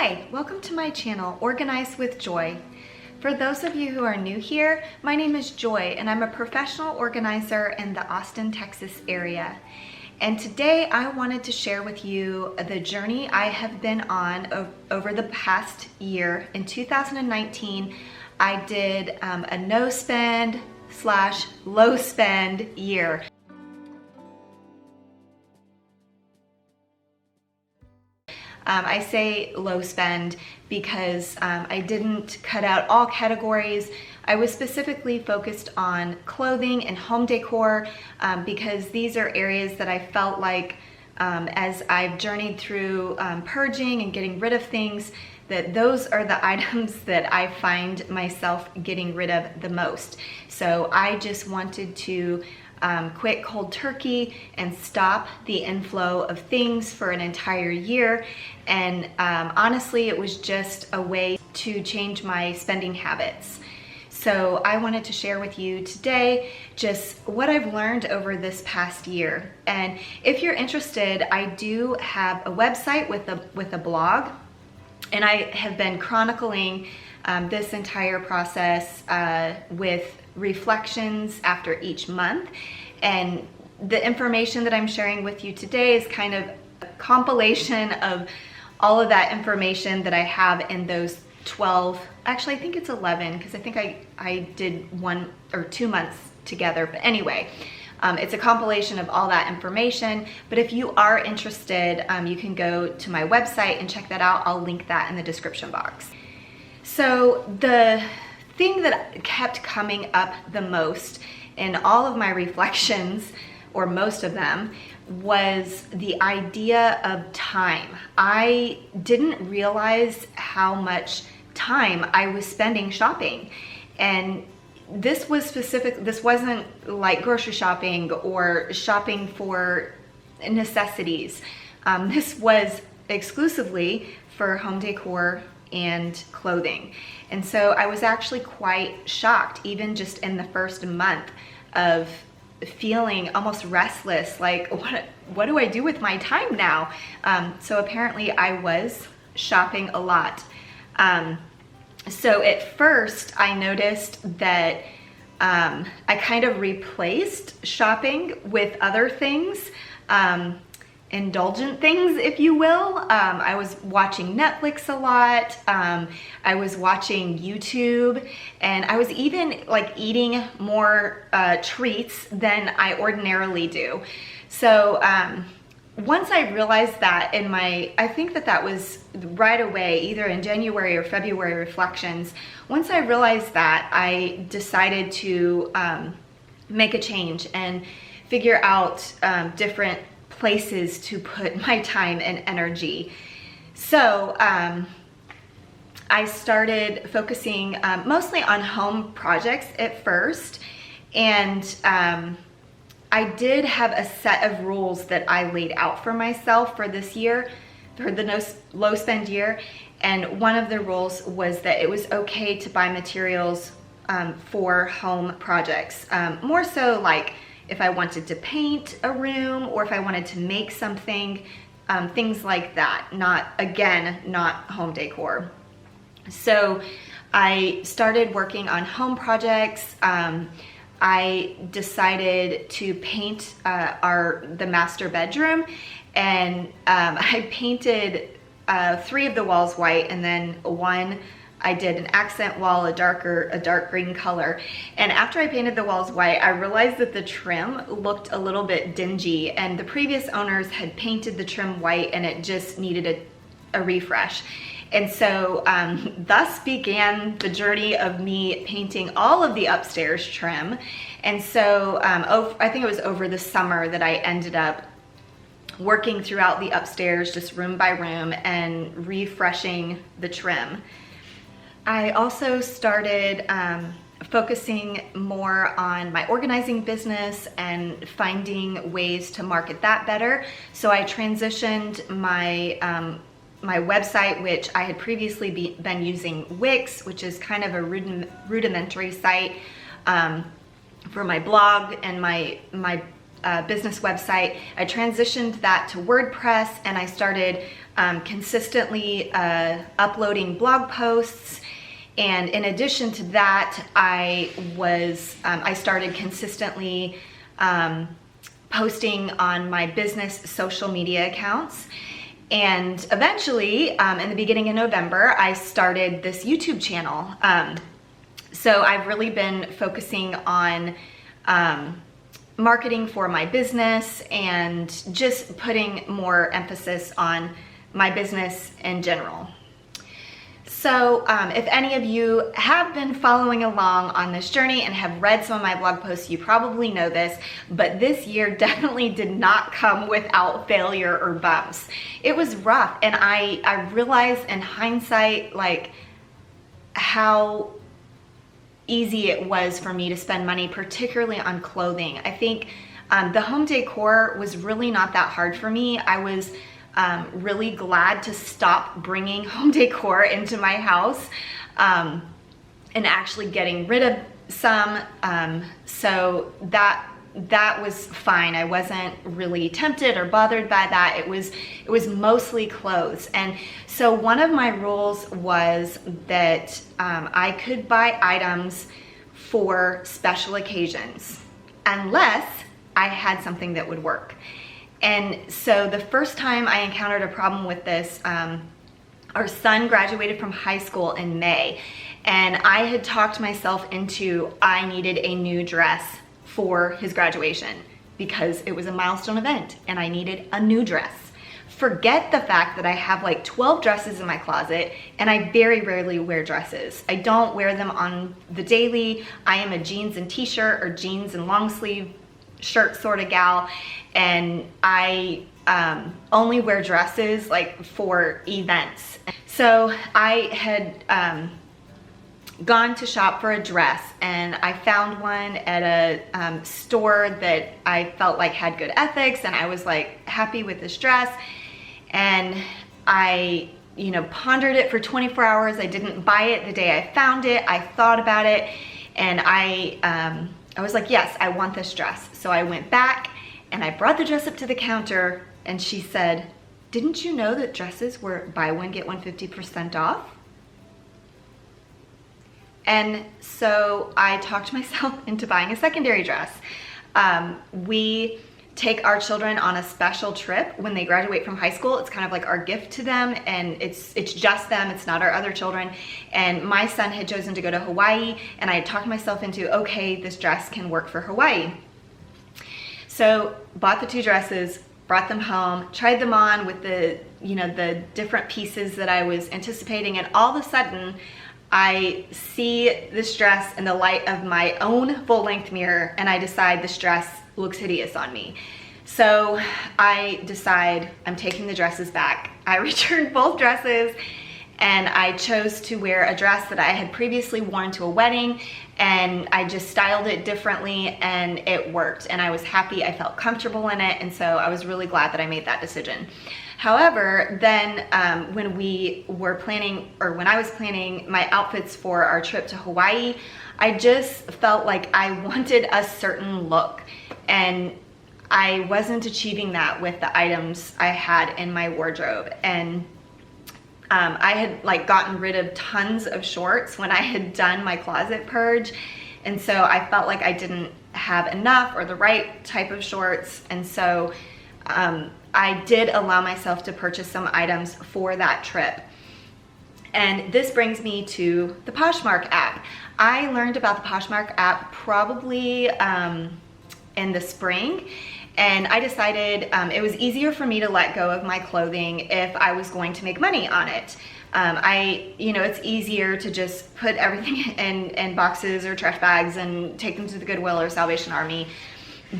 Hi, welcome to my channel, Organize with Joy. For those of you who are new here, my name is Joy and I'm a professional organizer in the Austin, Texas area. And today I wanted to share with you the journey I have been on over the past year. In 2019, I did a no spend / low spend year. I say low spend because I didn't cut out all categories. I was specifically focused on clothing and home decor because these are areas that I felt like as I've journeyed through purging and getting rid of things, that those are the items that I find myself getting rid of the most. So I just wanted to quit cold turkey and stop the inflow of things for an entire year. And honestly, it was just a way to change my spending habits. So I wanted to share with you today just what I've learned over this past year. And if you're interested, I do have a website with a blog, and I have been chronicling this entire process with reflections after each month. And the information that I'm sharing with you today is kind of a compilation of all of that information that I have in those 12, actually I think it's 11, because I think I did 1 or 2 months together. But anyway, it's a compilation of all that information. But if you are interested, you can go to my website and check that out. I'll link that in the description box. So the thing that kept coming up the most in all of my reflections, or most of them, was the idea of time. I didn't realize how much time I was spending shopping. And this was specific, this wasn't like grocery shopping or shopping for necessities. This was exclusively for home decor and clothing. And so I was actually quite shocked, even just in the first month, of feeling almost restless, like what do I do with my time now? So apparently I was shopping a lot. So at first I noticed that I kind of replaced shopping with other things, indulgent things, if you will. I was watching Netflix a lot. I was watching YouTube, and I was even like eating more treats than I ordinarily do. So once I realized that I think that was right away, either in January or February reflections. Once I realized that, I decided to make a change and figure out different places to put my time and energy. So I started focusing mostly on home projects at first, and I did have a set of rules that I laid out for myself for this year, for the low spend year. And one of the rules was that it was okay to buy materials for home projects, more so like if I wanted to paint a room or if I wanted to make something, things like that, not home decor. So I started working on home projects. I decided to paint the master bedroom, and I painted 3 of the walls white, and then one I did an accent wall, a dark green color. And after I painted the walls white, I realized that the trim looked a little bit dingy, and the previous owners had painted the trim white and it just needed a refresh. And so thus began the journey of me painting all of the upstairs trim. And so I think it was over the summer that I ended up working throughout the upstairs, just room by room, and refreshing the trim. I also started focusing more on my organizing business and finding ways to market that better. So I transitioned my my website, which I had previously been using Wix, which is kind of a rudimentary site for my blog and my business website. I transitioned that to WordPress, and I started consistently uploading blog posts. And in addition to that, I started consistently posting on my business social media accounts. And eventually, in the beginning of November, I started this YouTube channel. So I've really been focusing on marketing for my business and just putting more emphasis on my business in general. So if any of you have been following along on this journey and have read some of my blog posts, you probably know this, but this year definitely did not come without failure or bumps. It was rough, and I realized in hindsight, like, how easy it was for me to spend money, particularly on clothing. I think the home decor was really not that hard for me. I was really glad to stop bringing home decor into my house and actually getting rid of some. So that was fine. I wasn't really tempted or bothered by that. It was mostly clothes. And so one of my rules was that I could buy items for special occasions unless I had something that would work. And so the first time I encountered a problem with this, our son graduated from high school in May, and I had talked myself into I needed a new dress for his graduation because it was a milestone event and I needed a new dress. Forget the fact that I have like 12 dresses in my closet and I very rarely wear dresses. I don't wear them on the daily. I am a jeans and t-shirt or jeans and long sleeve shirt sort of gal, and I only wear dresses like for events. So I had gone to shop for a dress, and I found one at a store that I felt like had good ethics, and I was like happy with this dress, and I pondered it for 24 hours. I didn't buy it the day I found it. I thought about it, and I was like, yes, I want this dress. So I went back and I brought the dress up to the counter, and she said, didn't you know that dresses were buy one, get one 50% off? And so I talked myself into buying a secondary dress. We take our children on a special trip when they graduate from high school. It's kind of like our gift to them, and it's just them, it's not our other children. And my son had chosen to go to Hawaii, and I had talked myself into, okay, this dress can work for Hawaii. So bought the two dresses, brought them home, tried them on with the different pieces that I was anticipating, and all of a sudden I see this dress in the light of my own full-length mirror, and I decide this dress looks hideous on me. So I decide I'm taking the dresses back. I returned both dresses, and I chose to wear a dress that I had previously worn to a wedding, and I just styled it differently, and it worked, and I was happy. I felt comfortable in it, and so I was really glad that I made that decision. However, then when I was planning my outfits for our trip to Hawaii, I just felt like I wanted a certain look, and I wasn't achieving that with the items I had in my wardrobe. And I had gotten rid of tons of shorts when I had done my closet purge, and so I felt like I didn't have enough or the right type of shorts, and so I did allow myself to purchase some items for that trip. And this brings me to the Poshmark app. I learned about the Poshmark app probably in the spring, and I decided it was easier for me to let go of my clothing if I was going to make money on it. It's easier to just put everything in boxes or trash bags and take them to the Goodwill or Salvation Army,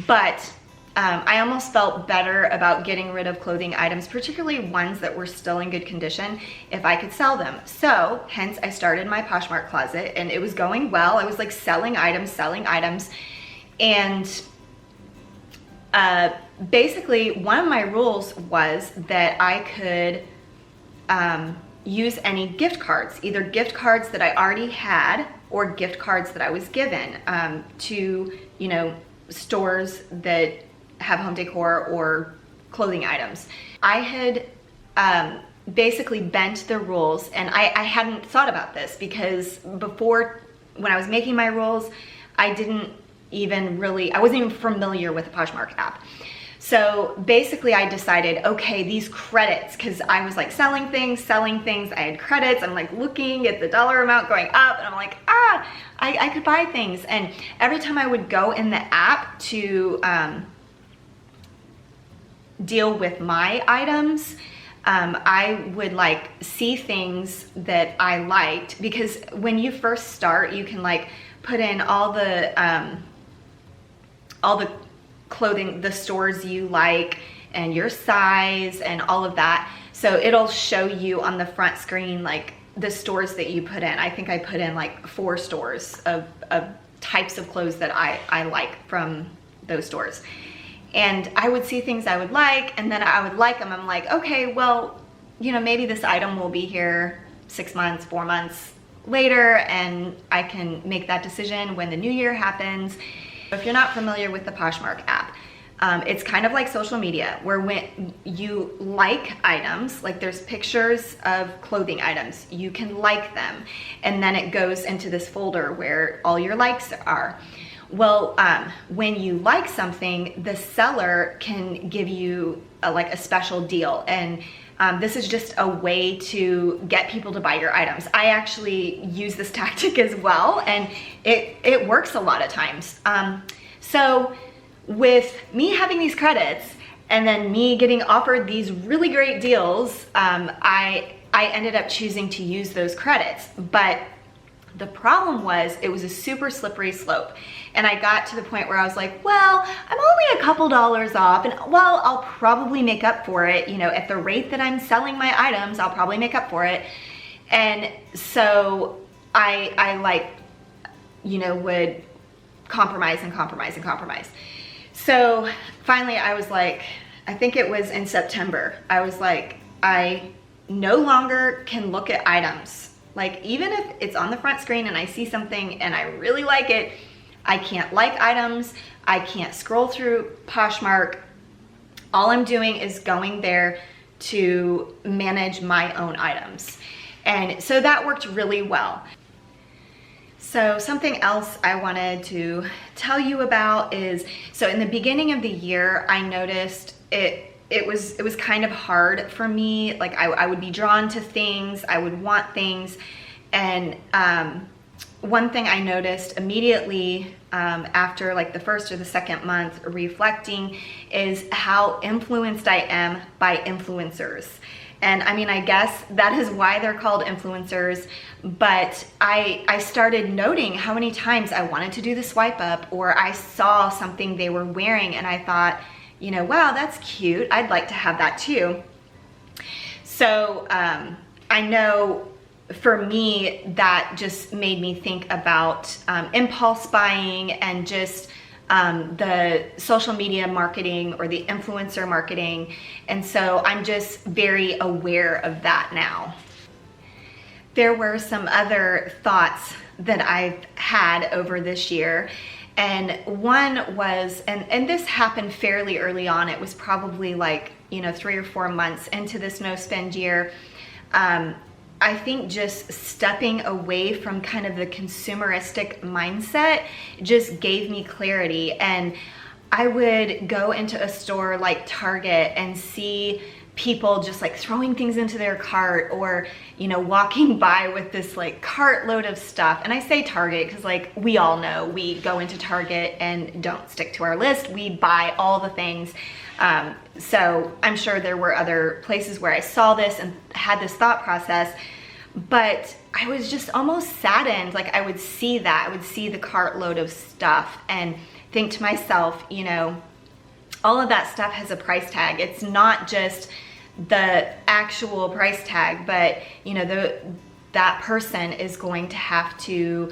but I almost felt better about getting rid of clothing items, particularly ones that were still in good condition, if I could sell them. So hence I started my Poshmark closet, and it was going well. I was like selling items, and basically one of my rules was that I could use any gift cards, either gift cards that I already had or gift cards that I was given to stores that have home decor or clothing items. I had basically bent the rules, and I hadn't thought about this because before, when I was making my rules, I wasn't even familiar with the Poshmark app. So basically I decided, okay, these credits, because I was like selling things, I had credits, I'm like looking at the dollar amount going up, and I'm like, I could buy things. And every time I would go in the app to deal with my items, I would like see things that I liked, because when you first start, you can like put in all the clothing, the stores you like and your size and all of that. So it'll show you on the front screen like the stores that you put in. I think I put in like 4 stores of types of clothes that I like from those stores. And I would see things I would like, and then I would like them. I'm like, okay, well, you know, maybe this item will be here 6 months, 4 months later, and I can make that decision when the new year happens. If you're not familiar with the Poshmark app, it's kind of like social media, where when you like items, like there's pictures of clothing items, you can like them, and then it goes into this folder where all your likes are. Well, when you like something, the seller can give you like a special deal, and this is just a way to get people to buy your items. I actually use this tactic as well, and it works a lot of times. So with me having these credits and then me getting offered these really great deals, I ended up choosing to use those credits. But the problem was it was a super slippery slope. And I got to the point where I was like, well, I'm only a couple dollars off, and well, I'll probably make up for it. You know, at the rate that I'm selling my items, I'll probably make up for it. And so I like, you know, would compromise and compromise and compromise. So finally I was like, I think it was in September, I was like, I no longer can look at items. Like, even if it's on the front screen and I see something and I really like it, I can't like items, I can't scroll through Poshmark. All I'm doing is going there to manage my own items. And so that worked really well. So something else I wanted to tell you about is, so in the beginning of the year, I noticed it was kind of hard for me. Like I would be drawn to things, I would want things. And one thing I noticed immediately after like the first or the second month reflecting is how influenced I am by influencers. And I mean, I guess that is why they're called influencers, but I started noting how many times I wanted to do the swipe up, or I saw something they were wearing and I thought, you know, wow, that's cute, I'd like to have that too. So I know for me, that just made me think about impulse buying and just the social media marketing or the influencer marketing. And so I'm just very aware of that now. There were some other thoughts that I've had over this year. And one was, and this happened fairly early on, it was probably like, you know, 3 or 4 months into this no spend year. I think just stepping away from kind of the consumeristic mindset just gave me clarity. And I would go into a store like Target and see people just like throwing things into their cart, or, you know, walking by with this like cartload of stuff. And I say Target because, like, we all know we go into Target and don't stick to our list. We buy all the things. So I'm sure there were other places where I saw this and had this thought process, but I was just almost saddened. Like, I would see that, I would see the cartload of stuff and think to myself, you know, all of that stuff has a price tag. It's not just the actual price tag, but, you know, that person is going to have to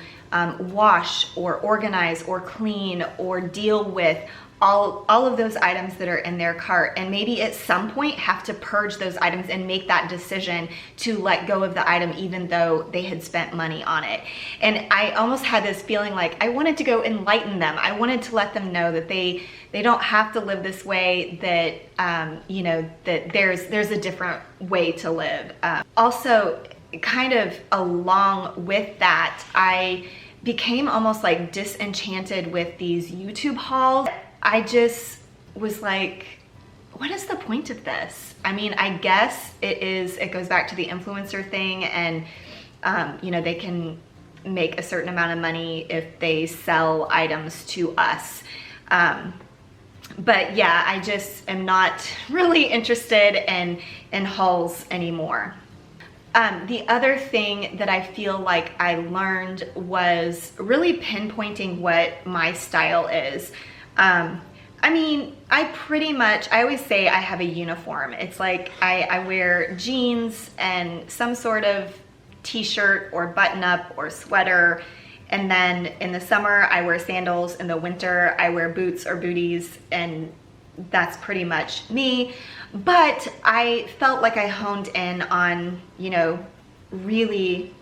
wash or organize or clean or deal with all of those items that are in their cart, and maybe at some point have to purge those items and make that decision to let go of the item even though they had spent money on it. And I almost had this feeling like I wanted to go enlighten them. I wanted to let them know that they don't have to live this way, that you know, that there's a different way to live. Also, kind of along with that, I became almost like disenchanted with these YouTube hauls. I just was like, what is the point of this? I mean, I guess it goes back to the influencer thing, and you know, they can make a certain amount of money if they sell items to us. But yeah, I just am not really interested in hauls anymore. The other thing that I feel like I learned was really pinpointing what my style is. I mean, I always say I have a uniform. It's like I wear jeans and some sort of t-shirt or button-up or sweater. And then in the summer, I wear sandals. In the winter, I wear boots or booties, and that's pretty much me. But I felt like I honed in on, you know, really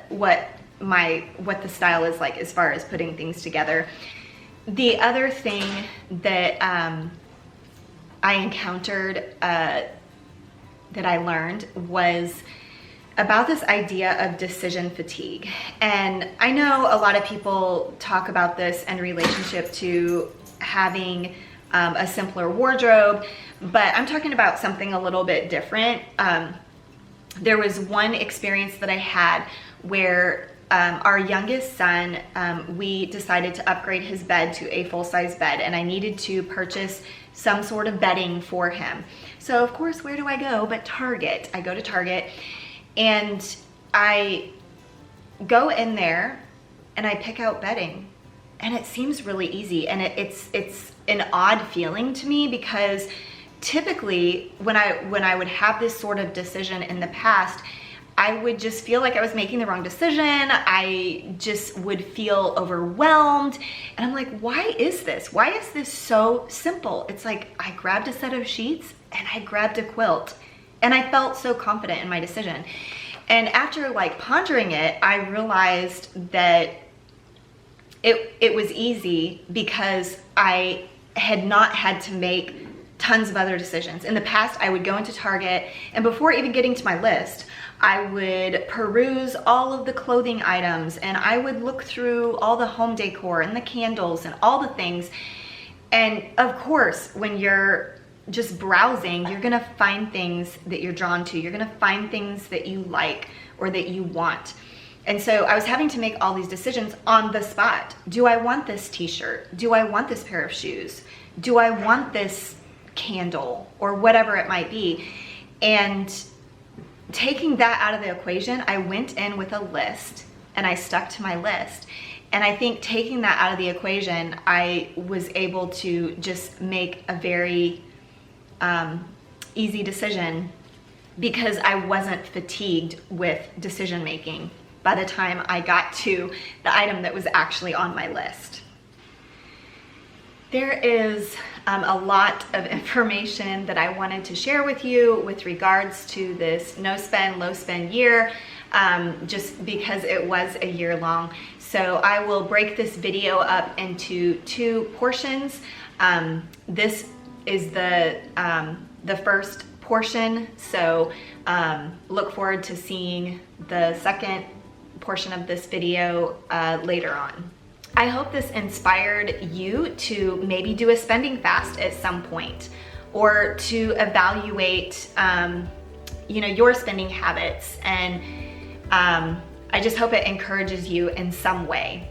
what the style is like as far as putting things together. The other thing that I encountered, that I learned, was about this idea of decision fatigue. And I know a lot of people talk about this in relationship to having a simpler wardrobe, but I'm talking about something a little bit different. There was one experience that I had where our youngest son, we decided to upgrade his bed to a full-size bed, and I needed to purchase some sort of bedding for him. So of course, where do I go but Target? I go to Target, and I go in there and I pick out bedding, and it seems really easy, and it's an odd feeling to me, because typically when I would have this sort of decision in the past, I would just feel like I was making the wrong decision. I just would feel overwhelmed. And I'm like, why is this? Why is this so simple? It's like I grabbed a set of sheets and I grabbed a quilt, and I felt so confident in my decision. And after like pondering it, I realized that it was easy because I had not had to make tons of other decisions. In the past, I would go into Target, and before even getting to my list, I would peruse all of the clothing items, and I would look through all the home decor and the candles and all the things. And of course, when you're just browsing, you're gonna find things that you're drawn to. You're gonna find things that you like or that you want. And so I was having to make all these decisions on the spot. Do I want this t-shirt? Do I want this pair of shoes? Do I want this candle, or whatever it might be? And taking that out of the equation, I went in with a list and I stuck to my list. And I think taking that out of the equation, I was able to just make a very easy decision, because I wasn't fatigued with decision making by the time I got to the item that was actually on my list. There is a lot of information that I wanted to share with you with regards to this no spend, low spend year, just because it was a year long. So I will break this video up into two portions. This is the first portion, so look forward to seeing the second portion of this video later on. I hope this inspired you to maybe do a spending fast at some point, or to evaluate you know, your spending habits, and I just hope it encourages you in some way.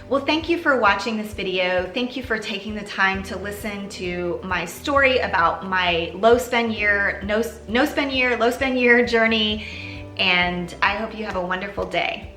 Well, thank you for watching this video. Thank you for taking the time to listen to my story about my low spend year, no spend year, low spend year journey, and I hope you have a wonderful day.